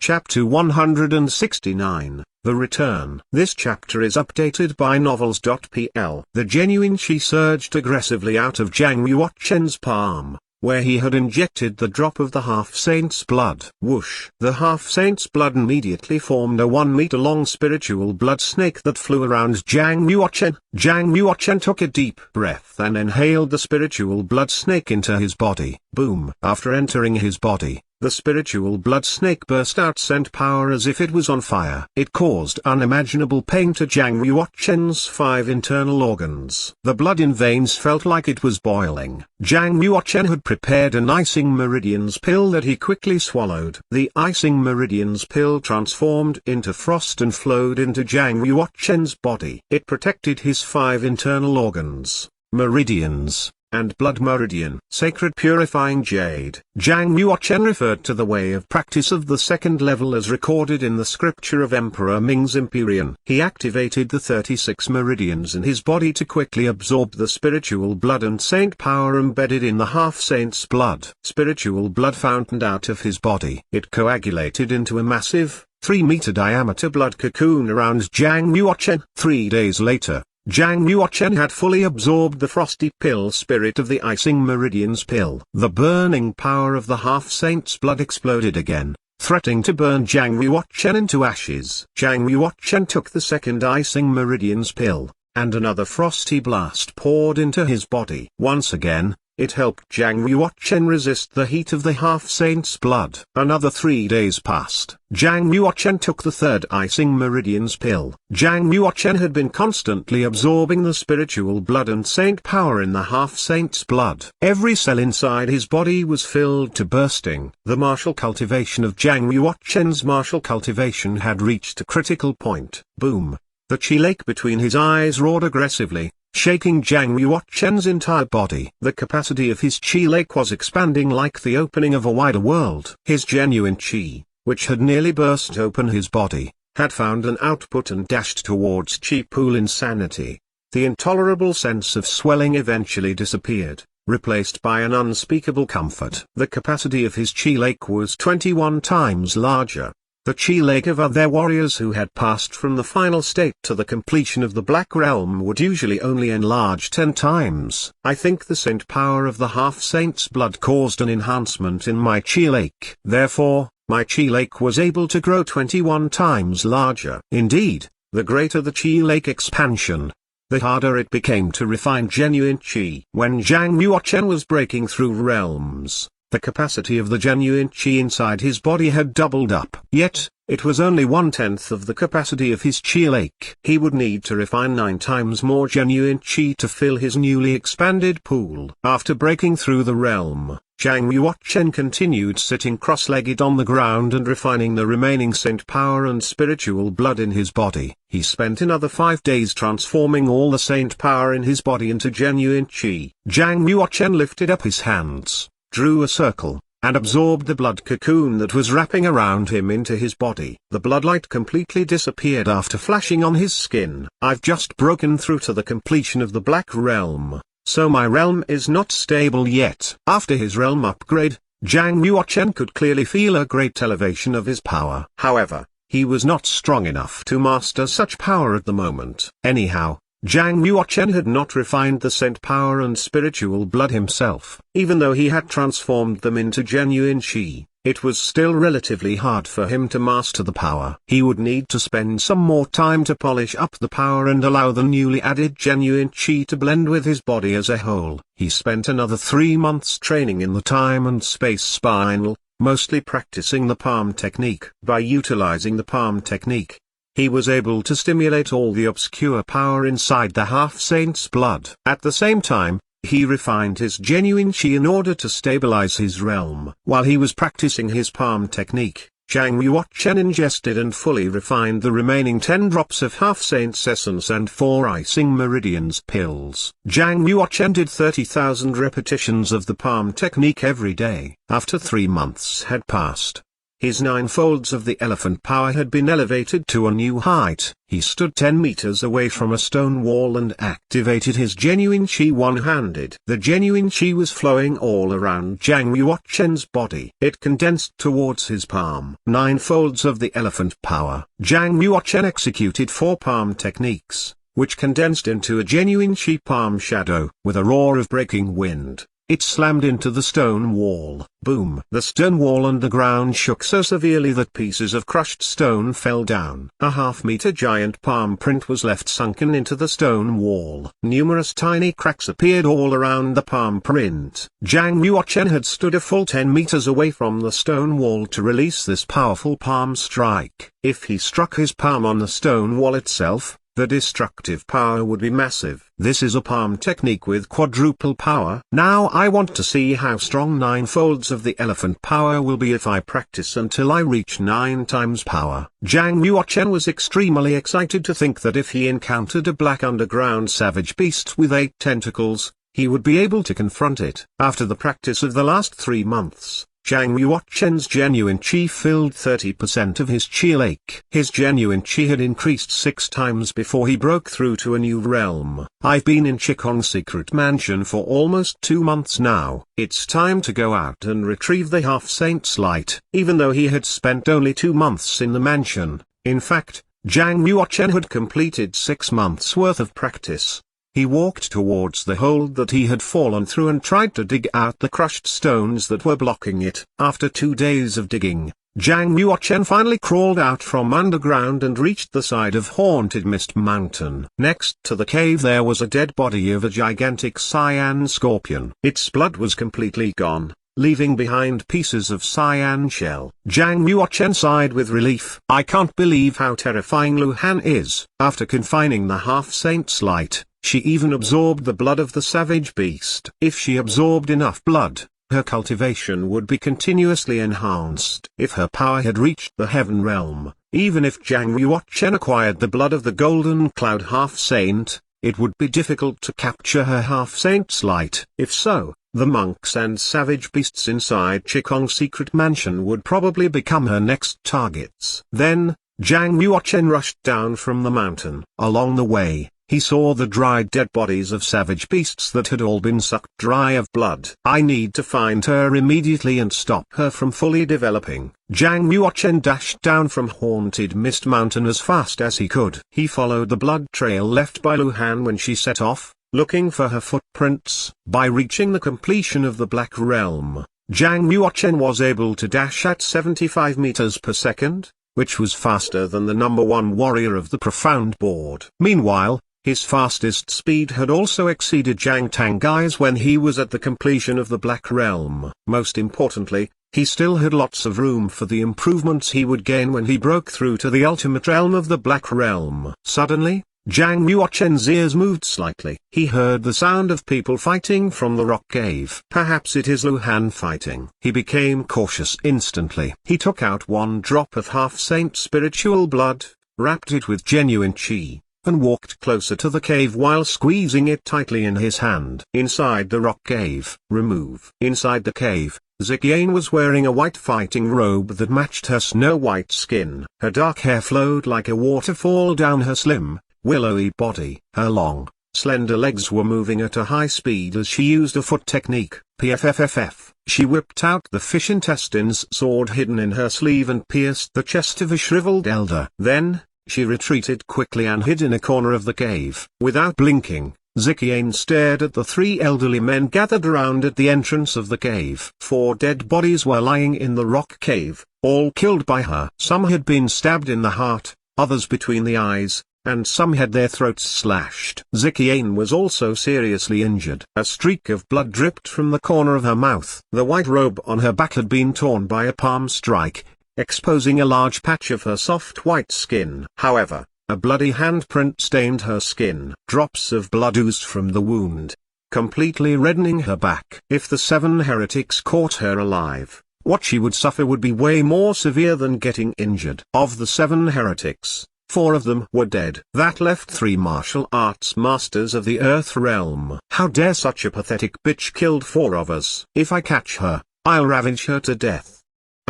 Chapter 169, The Return. This chapter is updated by Novels.pl. The genuine qi surged aggressively out of Zhang Yuoquan's palm, where he had injected the drop of the half-saint's blood. Whoosh! The half-saint's blood immediately formed a 1-meter-long spiritual blood snake that flew around Zhang Yuoquan. Zhang Yuoquan took a deep breath and inhaled the spiritual blood snake into his body. Boom! After entering his body, the spiritual blood snake burst out scent power as if it was on fire. It caused unimaginable pain to Zhang Yuoquan's 5 internal organs. The blood in veins felt like it was boiling. Zhang Yuoquan had prepared an icing meridians pill that he quickly swallowed. The icing meridians pill transformed into frost and flowed into Zhang Yuoquan's body. It protected his 5 internal organs, meridians, and blood meridian. Sacred purifying jade. Zhang Yuoquan referred to the way of practice of the second level as recorded in the scripture of Emperor Ming's Empyrean. He activated the 36 meridians in his body to quickly absorb the spiritual blood and saint power embedded in the half-saint's blood. Spiritual blood fountained out of his body. It coagulated into a massive, 3-meter diameter blood cocoon around Zhang Yuoquan. 3 days later, Zhang Yuoquan had fully absorbed the frosty pill spirit of the icing meridians pill. The burning power of the half-saint's blood exploded again, threatening to burn Zhang Yuoquan into ashes. Zhang Yuoquan took the second icing meridians pill, and another frosty blast poured into his body. Once again, it helped Zhang Yuoquan resist the heat of the half-saint's blood. Another 3 days passed. Zhang Yuoquan took the third icing meridians pill. Zhang Yuoquan had been constantly absorbing the spiritual blood and saint power in the half-saint's blood. Every cell inside his body was filled to bursting. The martial cultivation of Zhang Yuoquan's martial cultivation had reached a critical point. Boom! The qi lake between his eyes roared aggressively, shaking Zhang Yuoquan's entire body. The capacity of his qi lake was expanding like the opening of a wider world. His genuine qi, which had nearly burst open his body, had found an output and dashed towards qi pool insanity. The intolerable sense of swelling eventually disappeared, replaced by an unspeakable comfort. The capacity of his qi lake was 21 times larger. The qi lake of other warriors who had passed from the final state to the completion of the Black Realm would usually only enlarge 10 times. I think the saint power of the half-saint's blood caused an enhancement in my qi lake. Therefore, my qi lake was able to grow 21 times larger. Indeed, the greater the qi lake expansion, the harder it became to refine genuine qi. When Zhang Yuoquan was breaking through realms, the capacity of the genuine qi inside his body had doubled up. Yet, it was only 1/10 of the capacity of his qi lake. He would need to refine 9 times more genuine qi to fill his newly expanded pool. After breaking through the realm, Zhang Yuoquan continued sitting cross-legged on the ground and refining the remaining saint power and spiritual blood in his body. He spent another 5 days transforming all the saint power in his body into genuine qi. Zhang Yuoquan lifted up his hands, drew a circle, and absorbed the blood cocoon that was wrapping around him into his body. The bloodlight completely disappeared after flashing on his skin. I've just broken through to the completion of the Black Realm, so my realm is not stable yet. After his realm upgrade, Zhang Yuoquan could clearly feel a great elevation of his power. However, he was not strong enough to master such power at the moment. Anyhow, Zhang Yuoquan had not refined the saint power and spiritual blood himself. Even though he had transformed them into genuine qi, it was still relatively hard for him to master the power. He would need to spend some more time to polish up the power and allow the newly added genuine qi to blend with his body as a whole. He spent another 3 months training in the time and space spinal, mostly practicing the palm technique. By utilizing the palm technique, he was able to stimulate all the obscure power inside the half-saint's blood. At the same time, he refined his genuine qi in order to stabilize his realm. While he was practicing his palm technique, Zhang Yuoquan ingested and fully refined the remaining 10 drops of half-saint's essence and 4 icing meridians pills. Zhang Yuoquan did 30,000 repetitions of the palm technique every day. After 3 months had passed, His 9 folds of the elephant power had been elevated to a new height. He stood 10 meters away from a stone wall and activated his genuine chi one-handed. The genuine chi was flowing all around Zhang Yuoquan's body. It condensed towards his palm. 9 folds of the elephant power. Zhang Yuoquan executed 4 palm techniques, which condensed into a genuine chi palm shadow. With a roar of breaking wind, it slammed into the stone wall. Boom! The stone wall and the ground shook so severely that pieces of crushed stone fell down. A half-meter giant palm print was left sunken into the stone wall. Numerous tiny cracks appeared all around the palm print. Zhang Yuoquan had stood a full 10 meters away from the stone wall to release this powerful palm strike. If he struck his palm on the stone wall itself, the destructive power would be massive. This is a palm technique with quadruple power. Now I want to see how strong 9 folds of the elephant power will be if I practice until I reach 9 times power. Zhang Yuoquan was extremely excited to think that if he encountered a black underground savage beast with 8 tentacles, he would be able to confront it. After the practice of the last 3 months, Zhang Yuoquan's genuine chi filled 30% of his chi lake. His genuine chi had increased 6 times before he broke through to a new realm. I've been in Qigong Secret Mansion for almost 2 months now. It's time to go out and retrieve the half-saint's light. Even though he had spent only 2 months in the mansion, in fact, Zhang Yuoquan had completed 6 months worth of practice. He walked towards the hole that he had fallen through and tried to dig out the crushed stones that were blocking it. After 2 days of digging, Zhang Yuoquan finally crawled out from underground and reached the side of Haunted Mist Mountain. Next to the cave there was a dead body of a gigantic cyan scorpion. Its blood was completely gone, leaving behind pieces of cyan shell. Zhang Yuoquan sighed with relief. I can't believe how terrifying Lu Han is. After confining the half-saint's light, she even absorbed the blood of the savage beast. If she absorbed enough blood, her cultivation would be continuously enhanced. If her power had reached the heaven realm, even if Zhang Yuoquan acquired the blood of the golden cloud half-saint, it would be difficult to capture her half-saint's light. If so, the monks and savage beasts inside Qigong Secret Mansion would probably become her next targets. Then, Zhang Yuoquan rushed down from the mountain. Along the way, he saw the dried dead bodies of savage beasts that had all been sucked dry of blood. I need to find her immediately and stop her from fully developing. Zhang Yuoquan dashed down from Haunted Mist Mountain as fast as he could. He followed the blood trail left by Lu Han when she set off, looking for her footprints. By reaching the completion of the Black Realm, Zhang Yuoquan was able to dash at 75 meters per second, which was faster than the number 1 warrior of the Profound Board. Meanwhile, his fastest speed had also exceeded Zhang Tangai's when he was at the completion of the Black Realm. Most importantly, he still had lots of room for the improvements he would gain when he broke through to the ultimate realm of the Black Realm. Suddenly, Zhang Yuoquan's ears moved slightly. He heard the sound of people fighting from the rock cave. Perhaps it is Lu Han fighting. He became cautious instantly. He took out 1 drop of half-saint spiritual blood, wrapped it with genuine chi, and walked closer to the cave while squeezing it tightly in his hand. Inside the rock cave, remove. Inside the cave, Ziqian was wearing a white fighting robe that matched her snow-white skin. Her dark hair flowed like a waterfall down her slim, willowy body. Her long, slender legs were moving at a high speed as she used a foot technique, PFFFF. She whipped out the fish intestines sword hidden in her sleeve and pierced the chest of a shriveled elder. Then, she retreated quickly and hid in a corner of the cave. Without blinking, Ziqian stared at the 3 elderly men gathered around at the entrance of the cave. 4 dead bodies were lying in the rock cave, all killed by her. Some had been stabbed in the heart, others between the eyes, and some had their throats slashed. Ziqian was also seriously injured. A streak of blood dripped from the corner of her mouth. The white robe on her back had been torn by a palm strike, exposing a large patch of her soft white skin. However, a bloody handprint stained her skin. Drops of blood oozed from the wound, completely reddening her back. If the 7 heretics caught her alive, what she would suffer would be way more severe than getting injured. Of the 7 heretics, 4 of them were dead. That left 3 martial arts masters of the Earth realm. How dare such a pathetic bitch killed 4 of us? If I catch her, I'll ravage her to death.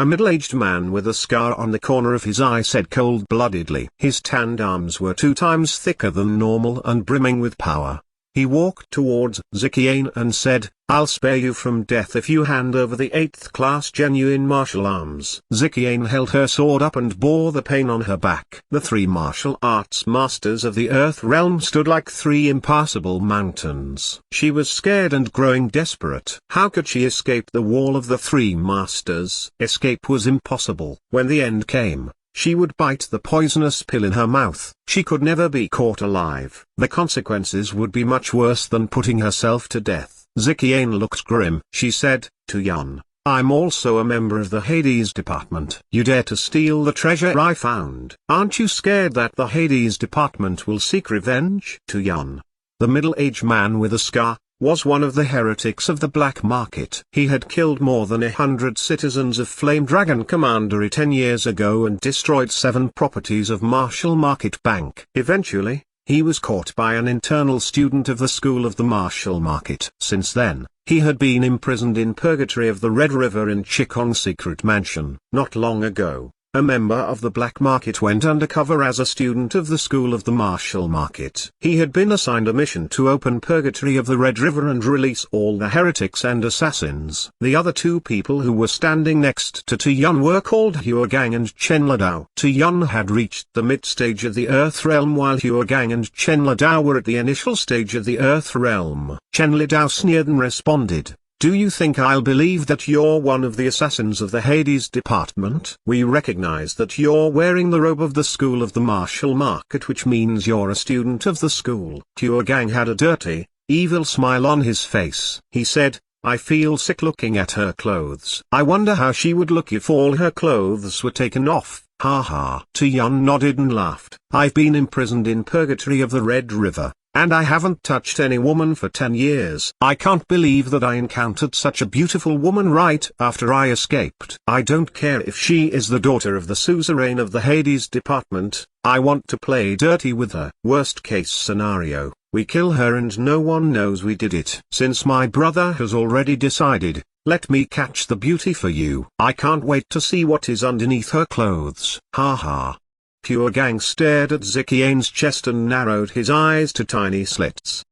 A middle-aged man with a scar on the corner of his eye said cold-bloodedly. His tanned arms were 2 times thicker than normal and brimming with power. He walked towards Zikiane and said, "I'll spare you from death if you hand over the 8th class genuine martial arms." Zikiane held her sword up and bore the pain on her back. The 3 martial arts masters of the Earth realm stood like 3 impassable mountains. She was scared and growing desperate. How could she escape the wall of the 3 masters? Escape was impossible. When the end came, she would bite the poisonous pill in her mouth. She could never be caught alive. The consequences would be much worse than putting herself to death. Zikiane looked grim. She said, "To Yun, I'm also a member of the Hades department. You dare to steal the treasure I found. Aren't you scared that the Hades department will seek revenge?" To Yun, the middle-aged man with a scar, was one of the heretics of the black market. He had killed more than 100 citizens of Flame Dragon Commandery 10 years ago and destroyed 7 properties of Martial Market Bank. Eventually, he was caught by an internal student of the School of the Martial Market. Since then, he had been imprisoned in Purgatory of the Red River in Chikong Secret Mansion. Not long ago, a member of the black market went undercover as a student of the School of the Martial Market. He had been assigned a mission to open Purgatory of the Red River and release all the heretics and assassins. The other 2 people who were standing next to Yun were called Huagang and Chen Ladao. Yun had reached the mid-stage of the Earth realm while Huagang and Chen Ladao were at the initial stage of the Earth realm. Chen Ladao sneered and responded, "Do you think I'll believe that you're one of the assassins of the Hades department? We recognize that you're wearing the robe of the School of the Martial Market, which means you're a student of the school." Huagang had a dirty, evil smile on his face. He said, "I feel sick looking at her clothes. I wonder how she would look if all her clothes were taken off." Ha ha. Yun nodded and laughed. "I've been imprisoned in Purgatory of the Red River, and I haven't touched any woman for 10 years. I can't believe that I encountered such a beautiful woman right after I escaped. I don't care if she is the daughter of the suzerain of the Hades department, I want to play dirty with her. Worst case scenario, we kill her and no one knows we did it. Since my brother has already decided, let me catch the beauty for you. I can't wait to see what is underneath her clothes." Ha ha. Huagang stared at Zikiane's chest and narrowed his eyes to tiny slits.